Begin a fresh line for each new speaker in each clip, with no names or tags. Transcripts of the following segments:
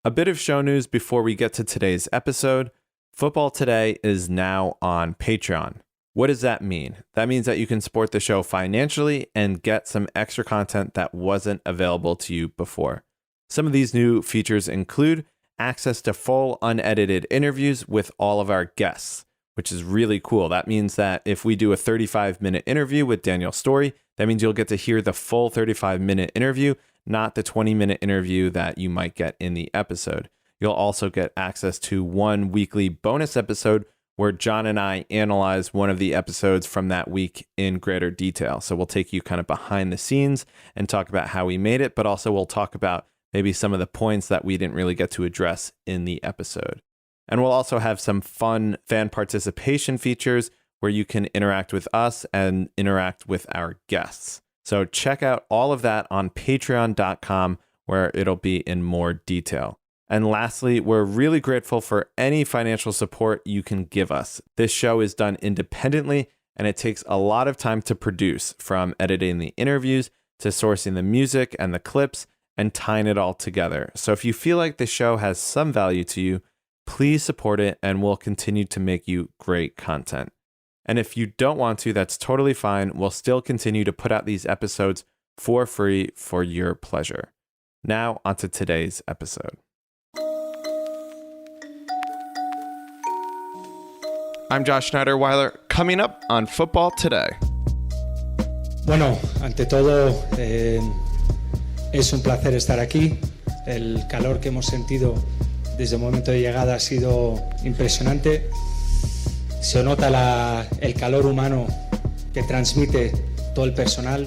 A bit of show news before we get to today's episode. Football Today is now on Patreon. What does that mean? That means that you can support the show financially and get some extra content that wasn't available to you before. Some of these new features include access to full unedited interviews with all of our guests, which is really cool. That means that if we do a 35-minute interview with Daniel Story, that means you'll get to hear the full 35-minute interview, not the 20-minute interview that you might get in the episode. You'll also get access to one weekly bonus episode where John and I analyze one of the episodes from that week in greater detail. So we'll take you kind of behind the scenes and talk about how we made it, but also we'll talk about maybe some of the points that we didn't really get to address in the episode. And we'll also have some fun fan participation features where you can interact with us and interact with our guests. So check out all of that on patreon.com, where it'll be in more detail. And lastly, we're really grateful for any financial support you can give us. This show is done independently, and it takes a lot of time to produce, from editing the interviews to sourcing the music and the clips and tying it all together. So if you feel like the show has some value to you, please support it, and we'll continue to make you great content. And if you don't want to, that's totally fine. We'll still continue to put out these episodes for free for your pleasure. Now, onto today's episode. I'm Josh Schneiderweiler, coming up on Football Today.
Bueno, ante todo, es un placer estar aquí. El calor que hemos sentido desde el momento de llegada ha sido impresionante. Se nota el calor humano que transmite todo el personal.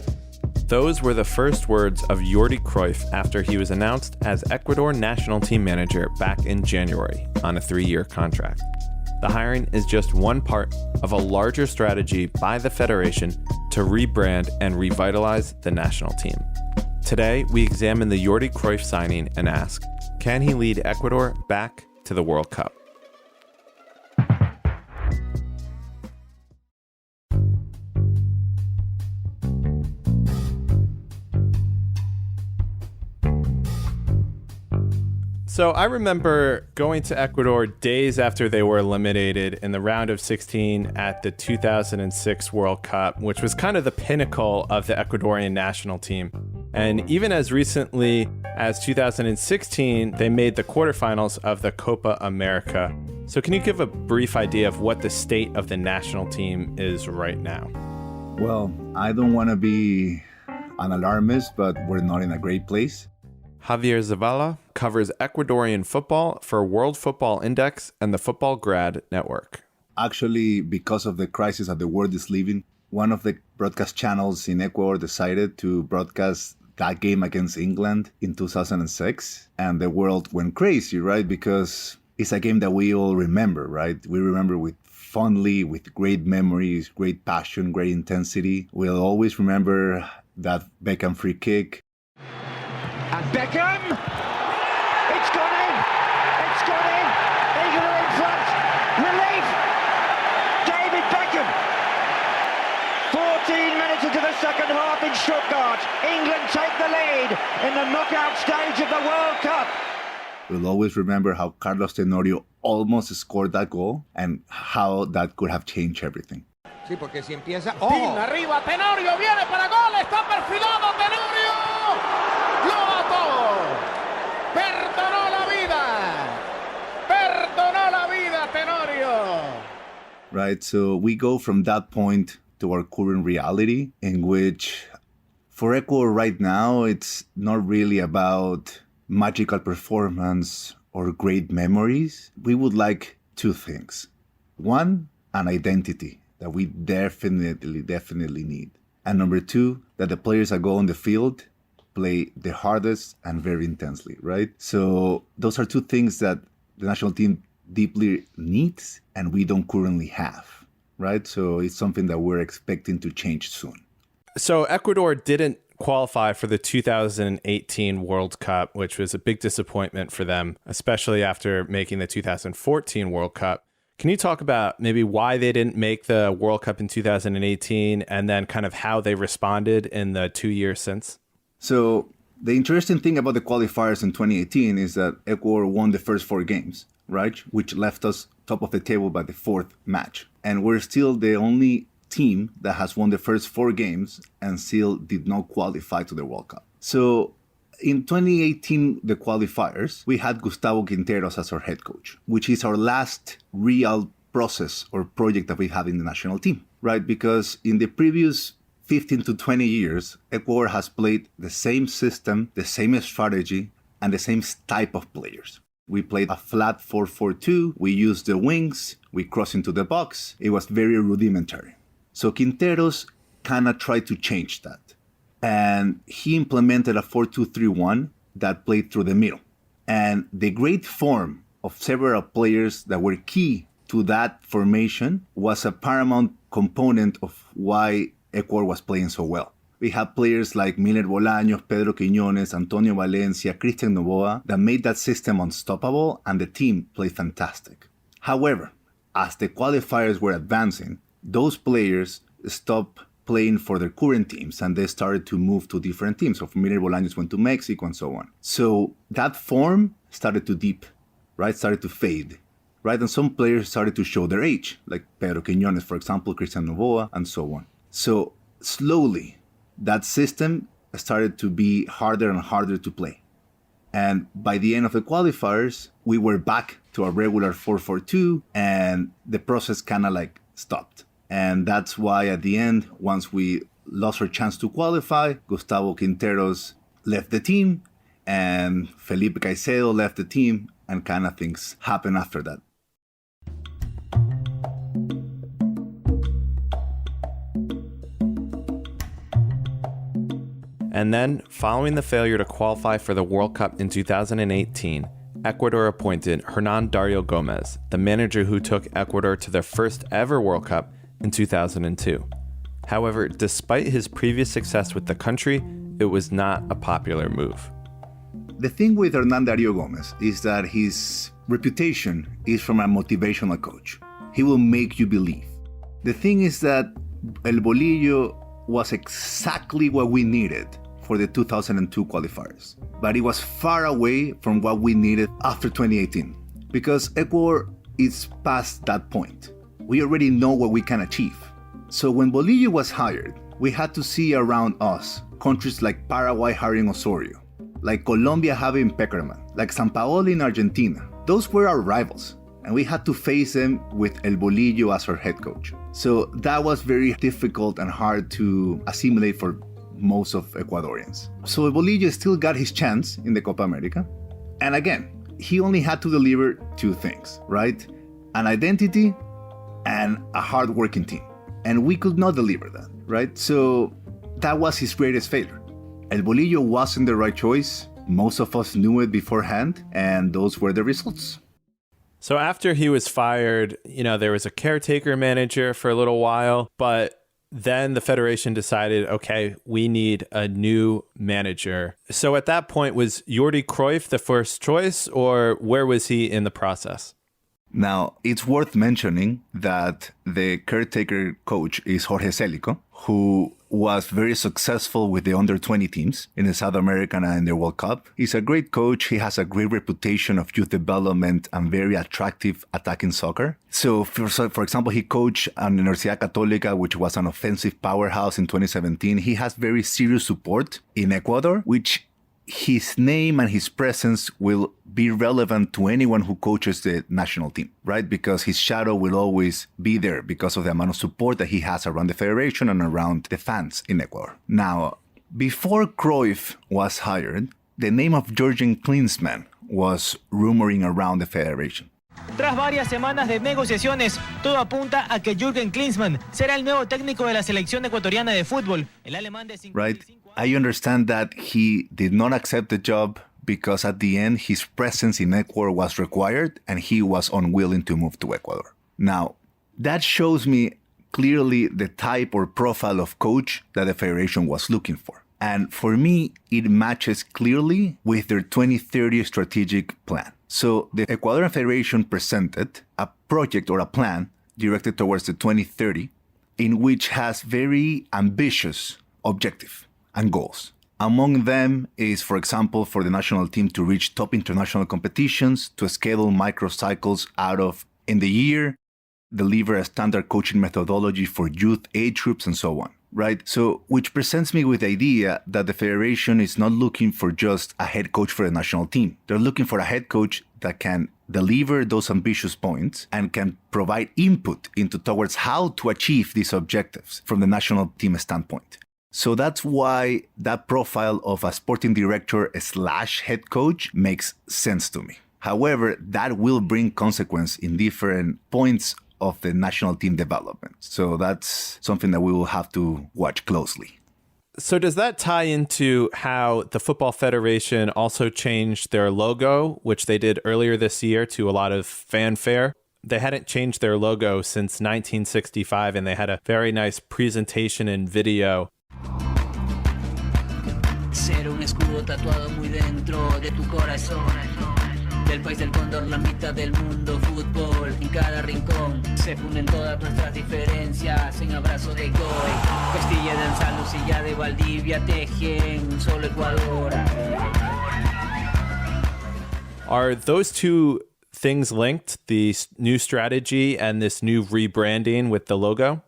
Those were the first words of Jordi Cruyff after he was announced as Ecuador national team manager back in January on a 3-year contract. The hiring is just one part of a larger strategy by the Federation to rebrand and revitalize the national team. Today, we examine the Jordi Cruyff signing and ask, can he lead Ecuador back to the World Cup? So I remember going to Ecuador days after they were eliminated in the round of 16 at the 2006 World Cup, which was kind of the pinnacle of the Ecuadorian national team. And even as recently as 2016, they made the quarterfinals of the Copa America. So can you give a brief idea of what the state of the national team is right now?
Well, I don't want to be an alarmist, but we're not in a great place.
Xavier Zavala covers Ecuadorian football for World Football Index and the Futbolgrad Network.
Actually, because of the crisis that the world is living, one of the broadcast channels in Ecuador decided to broadcast that game against England in 2006. And the world went crazy, right? Because it's a game that we all remember, right? We remember fondly, with great memories, great passion, great intensity. We'll always remember that Beckham free kick.
And Beckham! It's gone in! It's gone in! England are in front! Relief! David Beckham! 14 minutes into the second half in Stuttgart. England take the lead in the knockout stage of the World Cup.
We'll always remember how Carlos Tenorio almost scored that goal and how that could have changed everything.
Sí, porque si empieza...
¡Oh! Arriba, Tenorio viene para gol, está perfilado Tenorio. ¡Lo mató! ¡Perdonó la vida! ¡Perdonó la vida, Tenorio!
Right, so we go from that point to our current reality, in which for Ecuador right now, it's not really about magical performance or great memories. We would like two things. One, an identity that we definitely need. And number two, that the players that go on the field play the hardest and very intensely, right? So those are two things that the national team deeply needs and we don't currently have, right? So it's something that we're expecting to change soon.
So Ecuador didn't qualify for the 2018 World Cup, which was a big disappointment for them, especially after making the 2014 World Cup. Can you talk about maybe why they didn't make the World Cup in 2018 and then kind of how they responded in the 2 years since?
So The interesting thing about the qualifiers in 2018 is that Ecuador won the first 4 games, right? Which left us top of the table by the 4th match. And we're still the only team that has won the first 4 games and still did not qualify to the World Cup. So in 2018, the qualifiers, we had Gustavo Quinteros as our head coach, which is our last real process or project that we have in the national team, right? Because in the previous 15 to 20 years, Ecuador has played the same system, the same strategy, and the same type of players. We played a flat 4-4-2, we used the wings, we crossed into the box. It was very rudimentary. So Quinteros kind of tried to change that. And he implemented a 4-2-3-1 that played through the middle. And the great form of several players that were key to that formation was a paramount component of why Ecuador was playing so well. We had players like Miller Bolaños, Pedro Quiñones, Antonio Valencia, Cristian Novoa that made that system unstoppable, and the team played fantastic. However, as the qualifiers were advancing, those players stopped playing for their current teams and they started to move to different teams. So Miller Bolaños went to Mexico and so on. So that form started to dip, right? Started to fade, right? And some players started to show their age, like Pedro Quiñones, for example, Cristian Novoa, and so on. So slowly, that system started to be harder and harder to play. And by the end of the qualifiers, we were back to our regular 4-4-2 and the process kind of like stopped. And that's why at the end, once we lost our chance to qualify, Gustavo Quinteros left the team and Felipe Caicedo left the team, and kind of things happened after that.
And then, following the failure to qualify for the World Cup in 2018, Ecuador appointed Hernan Dario Gomez, the manager who took Ecuador to their first ever World Cup in 2002. However, despite his previous success with the country, it was not a popular move.
The thing with Hernan Dario Gomez is that his reputation is from a motivational coach. He will make you believe. The thing is that El Bolillo was exactly what we needed for the 2002 qualifiers, but it was far away from what we needed after 2018, because Ecuador is past that point. We already know what we can achieve. So when Bolillo was hired, we had to see around us countries like Paraguay hiring Osorio, like Colombia having Peckerman, like Sampaoli in Argentina. Those were our rivals, and we had to face them with El Bolillo as our head coach. So that was very difficult and hard to assimilate for most of Ecuadorians. So El Bolillo still got his chance in the Copa America. And again, he only had to deliver 2 things, right? An identity and a hard-working team. And we could not deliver that, right? So that was his greatest failure. El Bolillo wasn't the right choice. Most of us knew it beforehand, and those were the results.
So after he was fired, there was a caretaker manager for a little while, but then the federation decided, okay, we need a new manager. So at that point, was Jordi Cruyff the first choice, or where was he in the process?
Now, it's worth mentioning that the caretaker coach is Jorge Celico, who was very successful with the under-20 teams in the South American and in the World Cup. He's a great coach. He has a great reputation of youth development and very attractive attacking soccer. So, for example, he coached at Universidad Católica, which was an offensive powerhouse in 2017. He has very serious support in Ecuador, which his name and his presence will be relevant to anyone who coaches the national team, right? Because his shadow will always be there because of the amount of support that he has around the federation and around the fans in Ecuador. Now, before Cruyff was hired, the name of Jürgen Klinsmann was rumoring around the federation.
Tras varias semanas de negociaciones, todo apunta a que Jürgen Klinsmann será el nuevo técnico de la selección ecuatoriana de fútbol. El alemán de 55
right? I understand that he did not accept the job because at the end his presence in Ecuador was required and he was unwilling to move to Ecuador. Now, that shows me clearly the type or profile of coach that the federation was looking for. And for me, it matches clearly with their 2030 strategic plan. So the Ecuadorian Federation presented a project or a plan directed towards the 2030 in which has very ambitious objectives and goals. Among them is, for example, for the national team to reach top international competitions, to schedule microcycles in the year, deliver a standard coaching methodology for youth age groups, and so on, right? So, which presents me with the idea that the federation is not looking for just a head coach for the national team. They're looking for a head coach that can deliver those ambitious points and can provide input towards how to achieve these objectives from the national team standpoint. So that's why that profile of a sporting director / head coach makes sense to me. However, that will bring consequence in different points of the national team development. So that's something that we will have to watch closely.
So does that tie into how the Football Federation also changed their logo, which they did earlier this year to a lot of fanfare? They hadn't changed their logo since 1965, and they had a very nice presentation and video.
Ser un escudo tatuado muy dentro de tu corazón. Del país del cóndor, la mitad del mundo, fútbol en cada rincón. Se funden todas nuestras diferencias en abrazo de Goy. Castilla de Anzaluz y ya de Valdivia tejen solo Ecuador.
Are those two things linked, the new strategy and this new rebranding with the logo?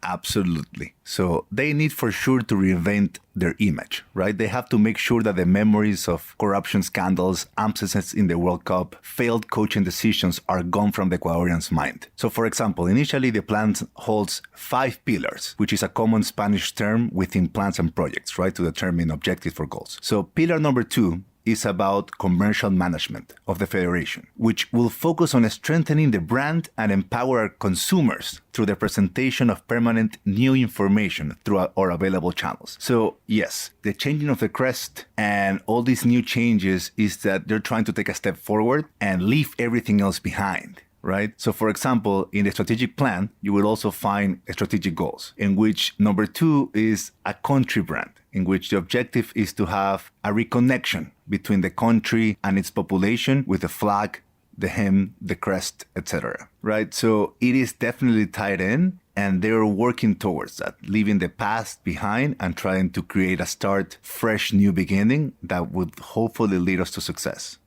Absolutely. So they need for sure to reinvent their image, right? They have to make sure that the memories of corruption scandals, absences in the World Cup, failed coaching decisions are gone from the Ecuadorians' mind. So for example, initially the plan holds 5 pillars, which is a common Spanish term within plans and projects, right? To determine objectives for goals. So pillar number 2 is about commercial management of the federation, which will focus on strengthening the brand and empower our consumers through the presentation of permanent new information through our available channels. So yes, the changing of the crest and all these new changes is that they're trying to take a step forward and leave everything else behind. Right? So for example, in the strategic plan, you will also find strategic goals, in which number 2 is a country brand, in which the objective is to have a reconnection between the country and its population with the flag, the hymn, the crest, etc. Right? So it is definitely tied in, and they're working towards that, leaving the past behind and trying to create a fresh new beginning that would hopefully lead us to success.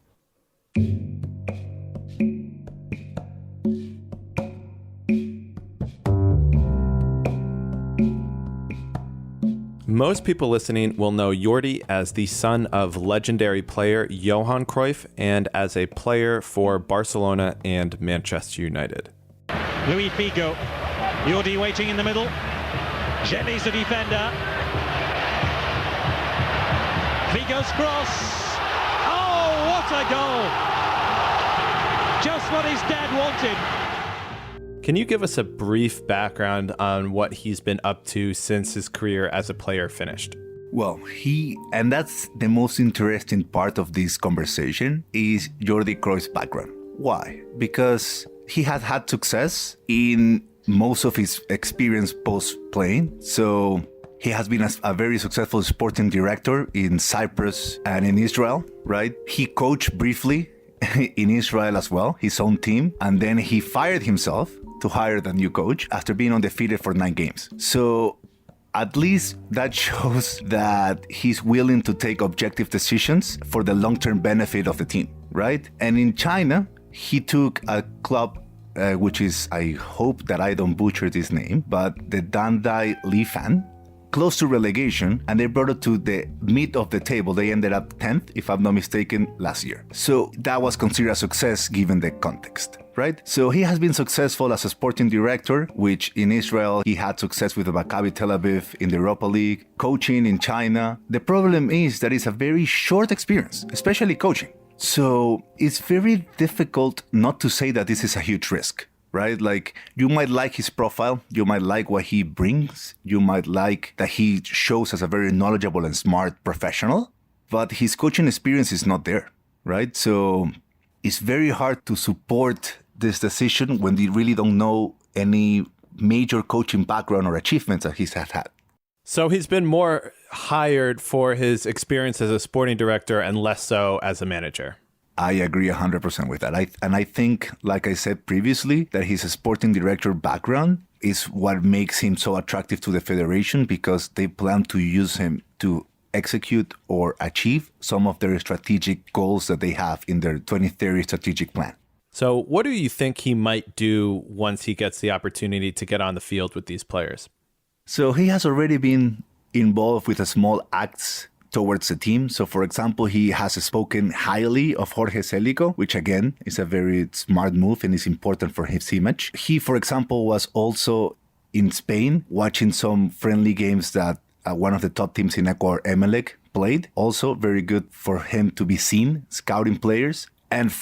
Most people listening will know Jordi as the son of legendary player Johan Cruyff and as a player for Barcelona and Manchester United.
Luis Figo, Jordi waiting in the middle. Jelly's the defender. Figo's cross. Oh, what a goal! Just what his dad wanted.
Can you give us a brief background on what he's been up to since his career as a player finished?
Well, and that's the most interesting part of this conversation, is Jordi Cruyff's background. Why? Because he had had success in most of his experience post-playing. So he has been a very successful sporting director in Cyprus and in Israel, right? He coached briefly in Israel as well, his own team, and then he fired himself to hire the new coach after being undefeated for 9 games. So at least that shows that he's willing to take objective decisions for the long-term benefit of the team, right? And in China, he took a club which is, I hope that I don't butcher this name, but the Dandai Lifan, close to relegation, and they brought it to the mid of the table. They ended up 10th, if I'm not mistaken, last year. So that was considered a success given the context, right? So he has been successful as a sporting director, which in Israel, he had success with the Maccabi Tel Aviv in the Europa League, coaching in China. The problem is that it's a very short experience, especially coaching. So it's very difficult not to say that this is a huge risk. Right? Like, you might like his profile, you might like what he brings, you might like that he shows as a very knowledgeable and smart professional, but his coaching experience is not there, right? So it's very hard to support this decision when you really don't know any major coaching background or achievements that he's had.
So he's been more hired for his experience as a sporting director and less so as a manager.
I agree 100% with that. I think, like I said previously, that his sporting director background is what makes him so attractive to the federation, because they plan to use him to execute or achieve some of their strategic goals that they have in their 2030 strategic plan.
So what do you think he might do once he gets the opportunity to get on the field with these players?
So he has already been involved with small acts towards the team. So, for example, he has spoken highly of Jorge Celico, which again is a very smart move and is important for his image. He, for example, was also in Spain watching some friendly games that one of the top teams in Ecuador, Emelec, played. Also very good for him to be seen, scouting players. And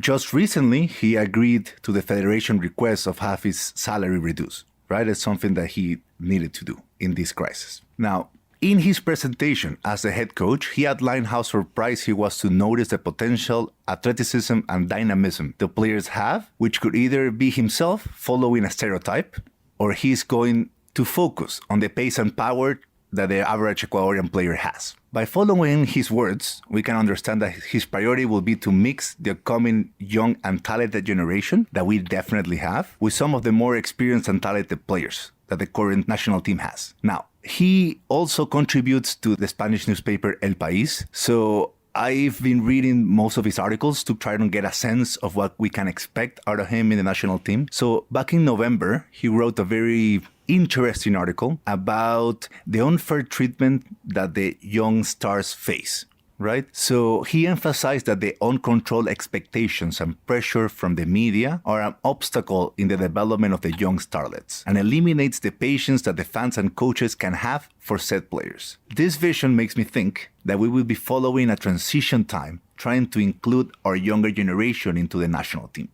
just recently, he agreed to the federation request of have his salary reduced, right? It's something that he needed to do in this crisis. Now, in his presentation as the head coach, he outlined how surprised he was to notice the potential athleticism and dynamism the players have, which could either be himself following a stereotype, or he's going to focus on the pace and power that the average Ecuadorian player has. By following his words, we can understand that his priority will be to mix the upcoming young and talented generation that we definitely have with some of the more experienced and talented players that the current national team has. Now, he also contributes to the Spanish newspaper El País, so I've been reading most of his articles to try to get a sense of what we can expect out of him in the national team. So back in November, he wrote a very interesting article about the unfair treatment that the young stars face, right? So he emphasized that the uncontrolled expectations and pressure from the media are an obstacle in the development of the young starlets and eliminates the patience that the fans and coaches can have for said players. This vision makes me think that we will be following a transition time, trying to include our younger generation into the national team.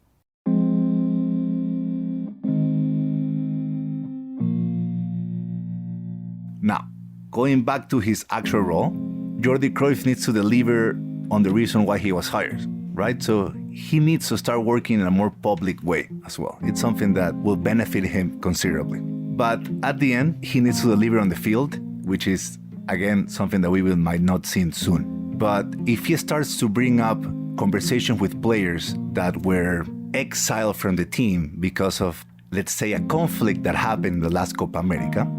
Now, going back to his actual role, Jordi Cruyff needs to deliver on the reason why he was hired, right? So he needs to start working in a more public way as well. It's something that will benefit him considerably. But at the end, he needs to deliver on the field, which is, again, something that we might not see soon. But if he starts to bring up conversations with players that were exiled from the team because of, let's say, a conflict that happened in the last Copa America,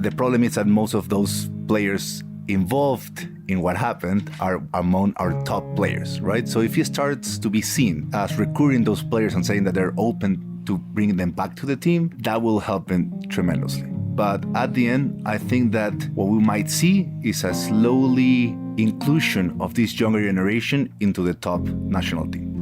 the problem is that most of those players involved in what happened are among our top players, right? So if he starts to be seen as recruiting those players and saying that they're open to bringing them back to the team, that will help him tremendously. But at the end, I think that what we might see is a slowly inclusion of this younger generation into the top national team.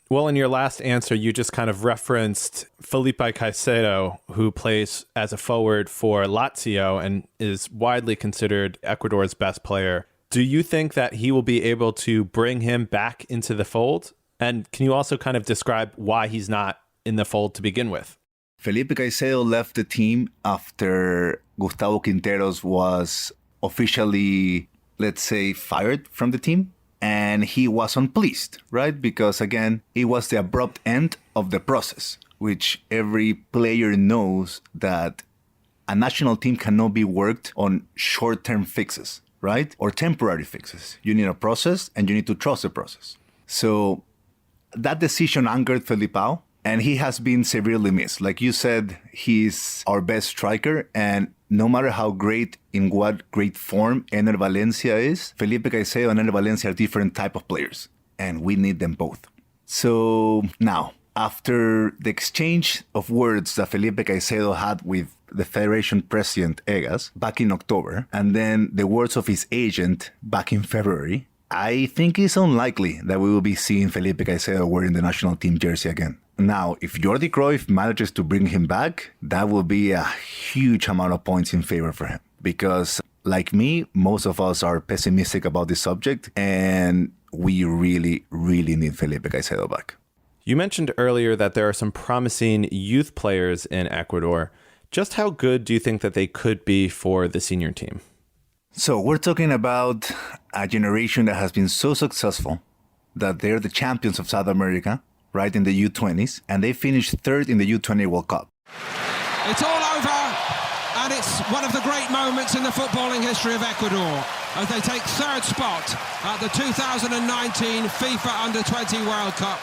Well, in your last answer, you just kind of referenced Felipe Caicedo, who plays as a forward for Lazio and is widely considered Ecuador's best player. Do you think that he will be able to bring him back into the fold? And can you also kind of describe why he's not in the fold to begin with?
Felipe Caicedo left the team after Gustavo Quinteros was officially, let's say, fired from the team. And he was unpleased, right? Because again, it was the abrupt end of the process, which every player knows that a national team cannot be worked on short-term fixes, right? Or temporary fixes. You need a process and you need to trust the process. So that decision angered Felipao, and he has been severely missed. Like you said, he's our best striker, and no matter how great, in what great form Ener Valencia is, Felipe Caicedo and Ener Valencia are different type of players, and we need them both. So now, after the exchange of words that Felipe Caicedo had with the Federation President Egas back in October, and then the words of his agent back in February, I think it's unlikely that we will be seeing Felipe Caicedo wearing the national team jersey again. Now, if Jordi Cruyff manages to bring him back, that will be a huge amount of points in favor for him. Because, like me, most of us are pessimistic about this subject, and we really, really need Felipe Caicedo back.
You mentioned earlier that there are some promising youth players in Ecuador. Just how good do you think that they could be for the senior team?
So we're talking about a generation that has been so successful that they're the champions of South America, right, in the U20s, and they finished third in the U20 World Cup.
It's all over, and it's one of the great moments in the footballing history of Ecuador as they take third spot at the 2019 FIFA Under-20 World Cup.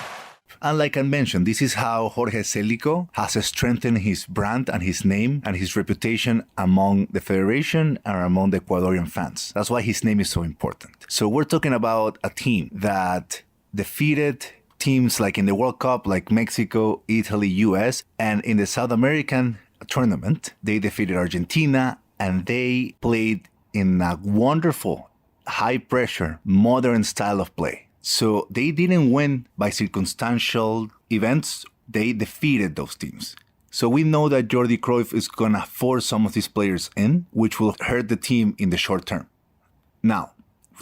And like I mentioned, this is how Jorge Celico has strengthened his brand and his name and his reputation among the federation and among the Ecuadorian fans. That's why his name is so important. So we're talking about a team that defeated teams like in the World Cup, like Mexico, Italy, US, and in the South American tournament, they defeated Argentina, and they played in a wonderful, high-pressure, modern style of play. So they didn't win by circumstantial events. They defeated those teams. So we know that Jordi Cruyff is going to force some of these players in, which will hurt the team in the short term. Now,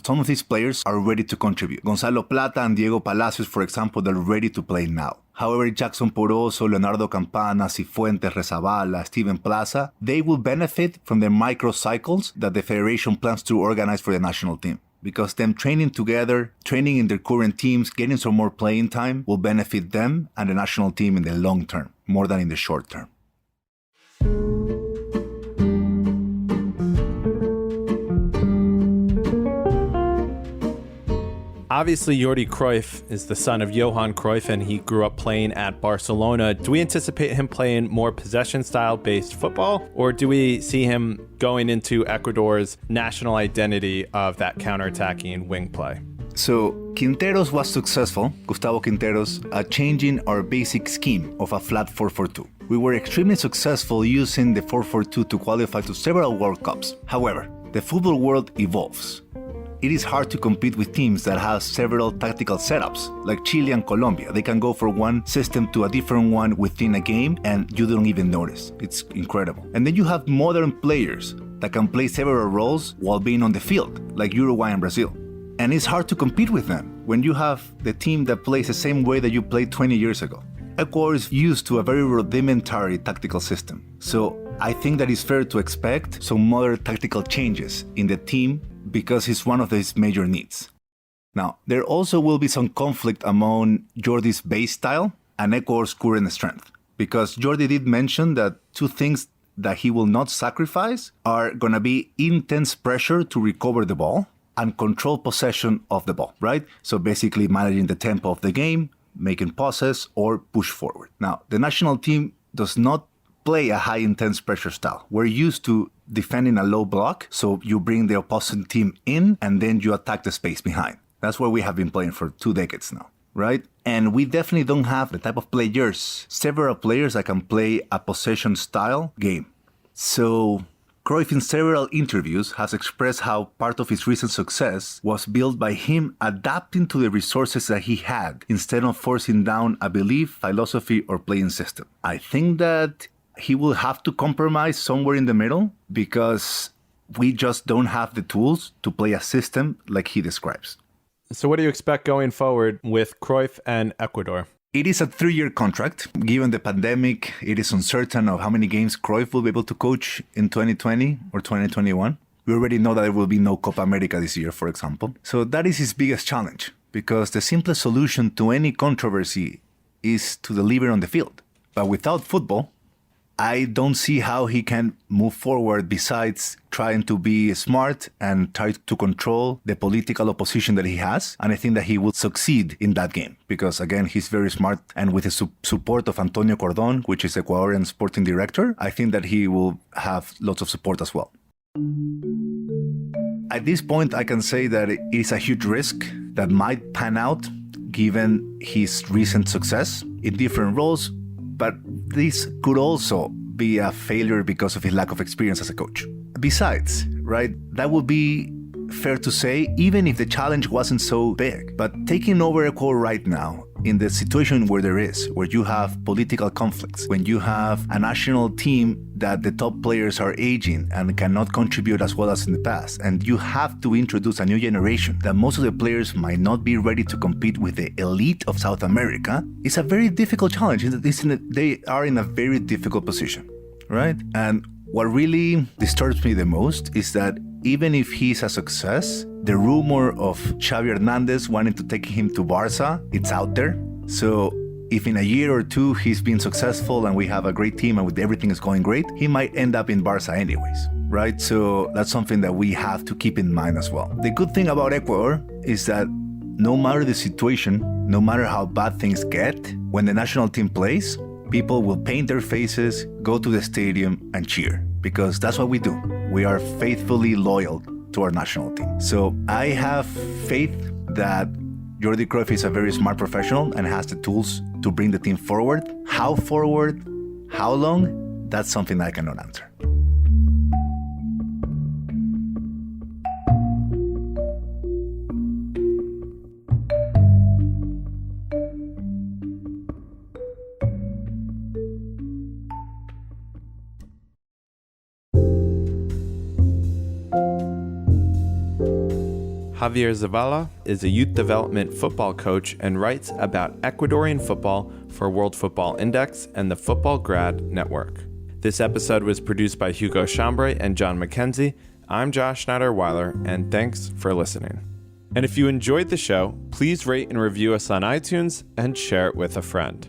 some of these players are ready to contribute. Gonzalo Plata and Diego Palacios, for example, they're ready to play now. However, Jackson Poroso, Leonardo Campana, Cifuentes, Zavala, Steven Plaza, they will benefit from the microcycles that the federation plans to organize for the national team. Because them training together, training in their current teams, getting some more playing time will benefit them and the national team in the long term, more than in the short term.
Obviously, Jordi Cruyff is the son of Johan Cruyff, and he grew up playing at Barcelona. Do we anticipate him playing more possession-style-based football, or do we see him going into Ecuador's national identity of that counter-attacking wing play?
So Quinteros was successful, Gustavo Quinteros, at changing our basic scheme of a flat 4-4-2. We were extremely successful using the 4-4-2 to qualify to several World Cups. However, the football world evolves. It is hard to compete with teams that have several tactical setups, like Chile and Colombia. They can go from one system to a different one within a game and you don't even notice. It's incredible. And then you have modern players that can play several roles while being on the field, like Uruguay and Brazil. And it's hard to compete with them when you have the team that plays the same way that you played 20 years ago. Ecuador is used to a very rudimentary tactical system. So I think that it's fair to expect some modern tactical changes in the team because it's one of his major needs. Now, there also will be some conflict among Jordi's base style and Ecuador's current strength, because Jordi did mention that two things that he will not sacrifice are going to be intense pressure to recover the ball and control possession of the ball, right? So basically managing the tempo of the game, making passes, or push forward. Now, the national team does not play a high intense pressure style. We're used to defending a low block, so you bring the opposing team in and then you attack the space behind. That's where we have been playing for 2 decades now, right? And we definitely don't have the type of players, several players that can play a possession style game. So Cruyff in several interviews has expressed how part of his recent success was built by him adapting to the resources that he had instead of forcing down a belief, philosophy, or playing system. I think that he will have to compromise somewhere in the middle because we just don't have the tools to play a system like he describes.
So what do you expect going forward with Cruyff and Ecuador?
It is a 3-year contract. Given the pandemic, it is uncertain of how many games Cruyff will be able to coach in 2020 or 2021. We already know that there will be no Copa America this year, for example. So that is his biggest challenge, because the simplest solution to any controversy is to deliver on the field. But without football, I don't see how he can move forward besides trying to be smart and try to control the political opposition that he has. And I think that he will succeed in that game because, again, he's very smart. And with the support of Antonio Cordon, which is Ecuadorian sporting director, I think that he will have lots of support as well. At this point, I can say that it is a huge risk that might pan out given his recent success in different roles. But this could also be a failure because of his lack of experience as a coach. Besides, right, that would be fair to say, even if the challenge wasn't so big. But taking over Ecuador right now, in the situation where you have political conflicts, when you have a national team that the top players are aging and cannot contribute as well as in the past, and you have to introduce a new generation that most of the players might not be ready to compete with the elite of South America, it's a very difficult challenge. They are in a very difficult position, right? And what really disturbs me the most is that even if he's a success, the rumor of Xavi Hernandez wanting to take him to Barca, it's out there. So if in a year or two he's been successful and we have a great team and with everything is going great, he might end up in Barca anyways, right? So that's something that we have to keep in mind as well. The good thing about Ecuador is that no matter the situation, no matter how bad things get, when the national team plays, people will paint their faces, go to the stadium and cheer, because that's what we do. We are faithfully loyal to our national team. So I have faith that Jordi Cruyff is a very smart professional and has the tools to bring the team forward. How forward, how long, that's something I cannot answer.
Xavier Zavala is a youth development football coach and writes about Ecuadorian football for World Football Index and the Futbolgrad Network. This episode was produced by Hugo Chambray and John McKenzie. I'm Josh Schneider-Weiler, and thanks for listening. And if you enjoyed the show, please rate and review us on iTunes and share it with a friend.